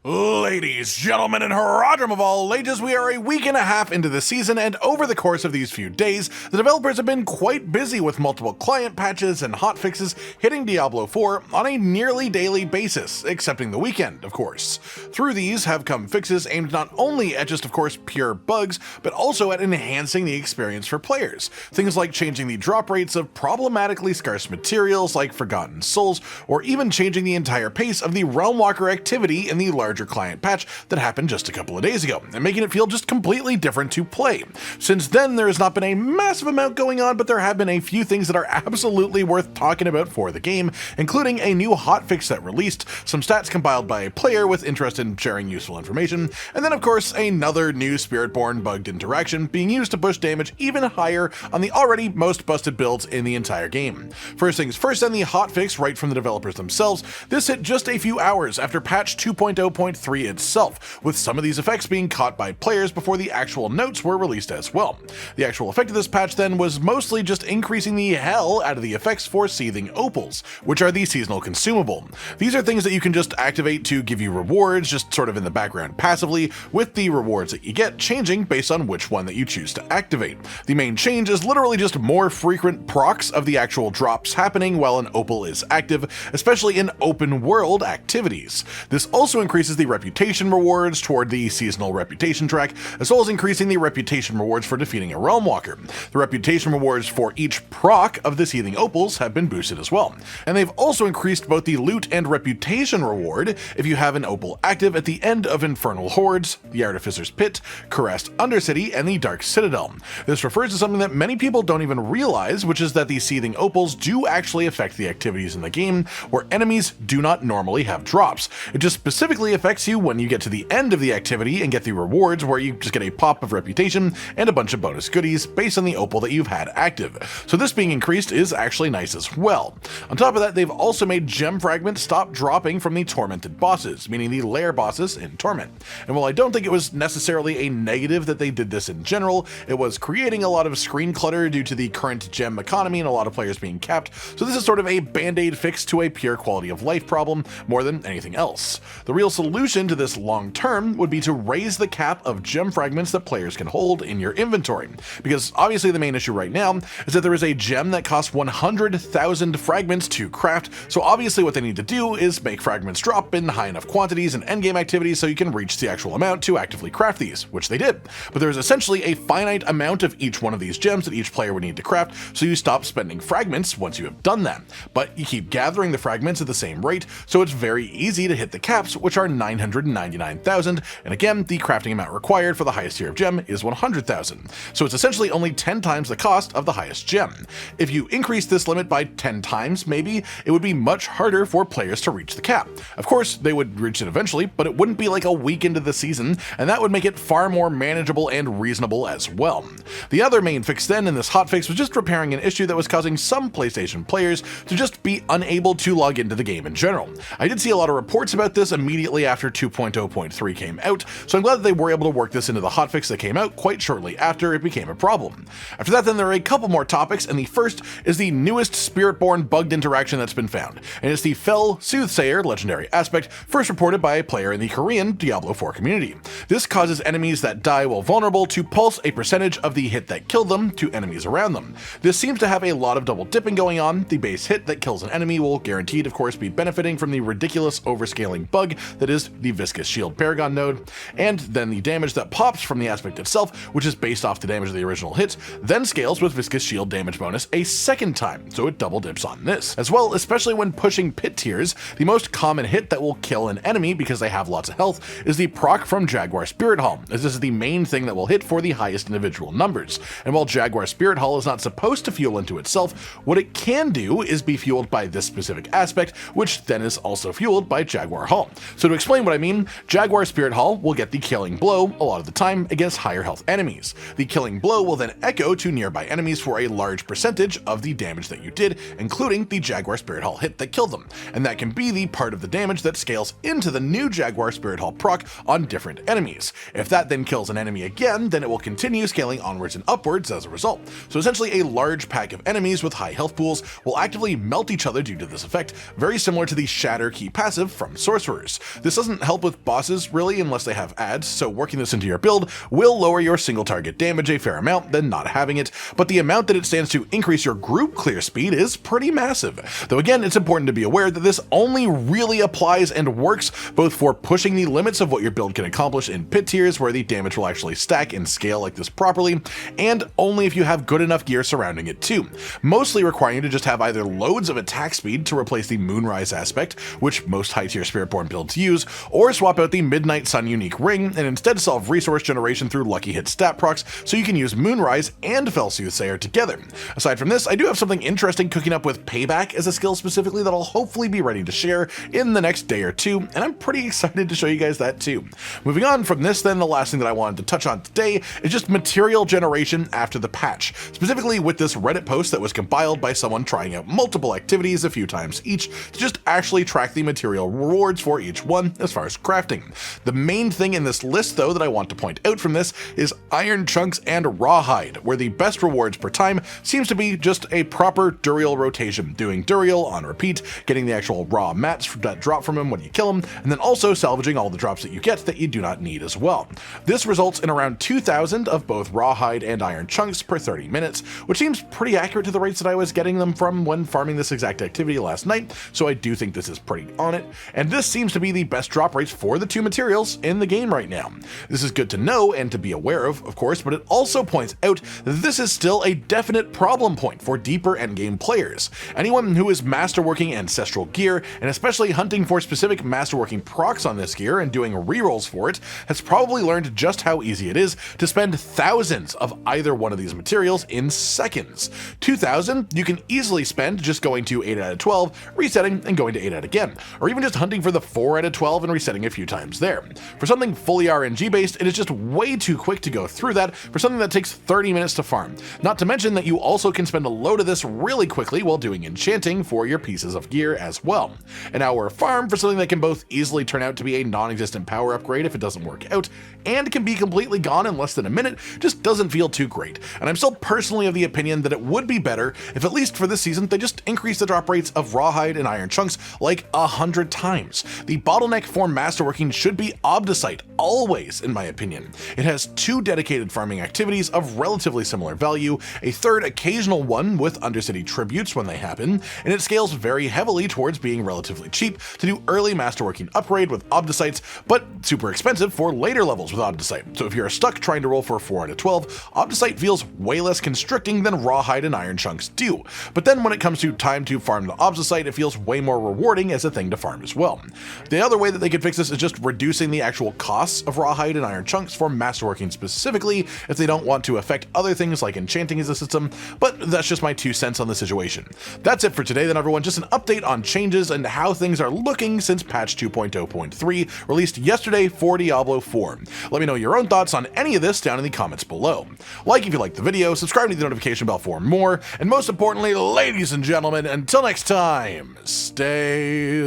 Ladies, gentlemen, and haradrim of all ages, we are a week and a half into the season, and over the course of these few days, the developers have been quite busy with multiple client patches and hotfixes hitting Diablo 4 on a nearly daily basis, excepting the weekend, of course. Through these have come fixes aimed not only at just, of course, pure bugs, but also at enhancing the experience for players. Things like changing the drop rates of problematically scarce materials like Forgotten Souls, or even changing the entire pace of the realmwalker activity in the larger client patch that happened just a couple of days ago, and making it feel just completely different to play. Since then, there has not been a massive amount going on, but there have been a few things that are absolutely worth talking about for the game, including a new hotfix that released, some stats compiled by a player with interest in sharing useful information, and then of course another new Spiritborn Bugged interaction being used to push damage even higher on the already most busted builds in the entire game. First things first, then the hotfix right from the developers themselves. This hit just a few hours after patch 2.0.3 itself, with some of these effects being caught by players before the actual notes were released as well. The actual effect of this patch then was mostly just increasing the hell out of the effects for seething opals, which are the seasonal consumable. These are things that you can just activate to give you rewards, just sort of in the background passively, with the rewards that you get changing based on which one that you choose to activate. The main change is literally just more frequent procs of the actual drops happening while an opal is active, especially in open world activities. This also increases the reputation rewards toward the seasonal reputation track, as well as increasing the reputation rewards for defeating a realmwalker. The reputation rewards for each proc of the seething opals have been boosted as well, and they've also increased both the loot and reputation reward if you have an opal active at the end of Infernal Hordes, the Artificer's Pit, Kurask Undercity, and the Dark Citadel. This refers to something that many people don't even realize, which is that the seething opals do actually affect the activities in the game where enemies do not normally have drops. It just specifically affects you when you get to the end of the activity and get the rewards, where you just get a pop of reputation and a bunch of bonus goodies based on the opal that you've had active. So this being increased is actually nice as well. On top of that, they've also made gem fragments stop dropping from the tormented bosses, meaning the lair bosses in Torment. And while I don't think it was necessarily a negative that they did this in general, it was creating a lot of screen clutter due to the current gem economy and a lot of players being capped. So this is sort of a band-aid fix to a pure quality of life problem more than anything else. The real solution to this long term would be to raise the cap of gem fragments that players can hold in your inventory, because obviously the main issue right now is that there is a gem that costs 100,000 fragments to craft, so obviously what they need to do is make fragments drop in high enough quantities and endgame activities so you can reach the actual amount to actively craft these, which they did. But there is essentially a finite amount of each one of these gems that each player would need to craft, so you stop spending fragments once you have done that. But you keep gathering the fragments at the same rate, so it's very easy to hit the caps, which are 999,000, and again, the crafting amount required for the highest tier of gem is 100,000. So it's essentially only 10 times the cost of the highest gem. If you increase this limit by 10 times, maybe, it would be much harder for players to reach the cap. Of course, they would reach it eventually, but it wouldn't be like a week into the season, and that would make it far more manageable and reasonable as well. The other main fix then in this hotfix was just repairing an issue that was causing some PlayStation players to just be unable to log into the game in general. I did see a lot of reports about this immediately after 2.0.3 came out, so I'm glad that they were able to work this into the hotfix that came out quite shortly after it became a problem. After that then there are a couple more topics, and the first is the newest Spiritborn bugged interaction that's been found, and it's the Fell Soothsayer legendary aspect, first reported by a player in the Korean Diablo 4 community. This causes enemies that die while vulnerable to pulse a percentage of the hit that killed them to enemies around them. This seems to have a lot of double dipping going on. The base hit that kills an enemy will guaranteed of course be benefiting from the ridiculous overscaling bug that is the viscous shield paragon node, and then the damage that pops from the aspect itself, which is based off the damage of the original hit, then scales with viscous shield damage bonus a second time, so it double dips on this. As well, especially when pushing pit tiers, the most common hit that will kill an enemy because they have lots of health is the proc from Jaguar Spirit Hall, as this is the main thing that will hit for the highest individual numbers. And while Jaguar Spirit Hall is not supposed to fuel into itself, what it can do is be fueled by this specific aspect, which then is also fueled by Jaguar Hall. So to explain what I mean, Jaguar Spirit Hall will get the killing blow a lot of the time against higher health enemies. The killing blow will then echo to nearby enemies for a large percentage of the damage that you did, including the Jaguar Spirit Hall hit that killed them, and that can be the part of the damage that scales into the new Jaguar Spirit Hall proc on different enemies. If that then kills an enemy again, then it will continue scaling onwards and upwards as a result. So essentially a large pack of enemies with high health pools will actively melt each other due to this effect, very similar to the Shatter Key passive from Sorcerers. This doesn't help help with bosses really unless they have ads, so working this into your build will lower your single target damage a fair amount than not having it, but the amount that it stands to increase your group clear speed is pretty massive. Though again, it's important to be aware that this only really applies and works both for pushing the limits of what your build can accomplish in pit tiers where the damage will actually stack and scale like this properly, and only if you have good enough gear surrounding it too, mostly requiring you to just have either loads of attack speed to replace the Moonrise aspect, which most high tier Spiritborn builds use, or swap out the Midnight Sun unique ring and instead solve resource generation through lucky hit stat procs so you can use Moonrise and Fell Soothsayer together. Aside from this, I do have something interesting cooking up with Payback as a skill specifically that I'll hopefully be ready to share in the next day or two, and I'm pretty excited to show you guys that too. Moving on from this then, the last thing that I wanted to touch on today is just material generation after the patch, specifically with this Reddit post that was compiled by someone trying out multiple activities a few times each to just actually track the material rewards for each one as far as crafting. The main thing in this list though that I want to point out from this is iron chunks and rawhide, where the best rewards per time seems to be just a proper Duriel rotation, doing Duriel on repeat, getting the actual raw mats that drop from him when you kill him, and then also salvaging all the drops that you get that you do not need as well. This results in around 2,000 of both rawhide and iron chunks per 30 minutes, which seems pretty accurate to the rates that I was getting them from when farming this exact activity last night, so I do think this is pretty on it, and this seems to be the best drop rates for the two materials in the game right now. This is good to know and to be aware of course, but it also points out that this is still a definite problem point for deeper endgame players. Anyone who is masterworking ancestral gear, and especially hunting for specific masterworking procs on this gear and doing rerolls for it, has probably learned just how easy it is to spend thousands of either one of these materials in seconds. 2,000 you can easily spend just going to 8 out of 12, resetting and going to 8 out again, or even just hunting for the 4 out of 12 and resetting a few times there. For something fully RNG based, it is just way too quick to go through that for something that takes 30 minutes to farm. Not to mention that you also can spend a load of this really quickly while doing enchanting for your pieces of gear as well. An hour of farm for something that can both easily turn out to be a non-existent power upgrade if it doesn't work out, and can be completely gone in less than a minute, just doesn't feel too great. And I'm still personally of the opinion that it would be better if, at least for this season, they just increase the drop rates of rawhide and iron chunks like 100 times. The bottleneck for masterworking should be Obdicite, always, in my opinion. It has 2 dedicated farming activities of relatively similar value, a third occasional one with undercity tributes when they happen, and it scales very heavily towards being relatively cheap to do early masterworking upgrade with Obdicites, but super expensive for later levels with Obdicite. So if you're stuck trying to roll for 4 out of 12, Obdicite feels way less constricting than rawhide and iron chunks do. But then when it comes to time to farm the Obdicite, it feels way more rewarding as a thing to farm as well. The other way that they could fix this is just reducing the actual costs of rawhide and iron chunks for masterworking specifically, if they don't want to affect other things like enchanting as a system, but that's just my 2 cents on the situation. That's it for today then everyone, just an update on changes and how things are looking since patch 2.0.3 released yesterday for Diablo 4. Let me know your own thoughts on any of this down in the comments below. Like if you liked the video, subscribe to the notification bell for more, and most importantly, ladies and gentlemen, until next time, stay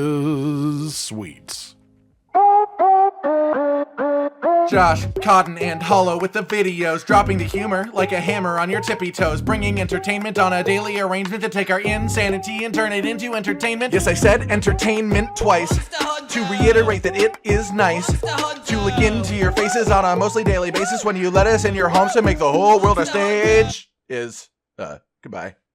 sweet. Josh, Cotton, and Hollow with the videos, dropping the humor like a hammer on your tippy toes, bringing entertainment on a daily arrangement to take our insanity and turn it into entertainment. Yes, I said entertainment twice, to reiterate that it is nice to look into your faces on a mostly daily basis when you let us in your homes to make the whole world a stage. Goodbye.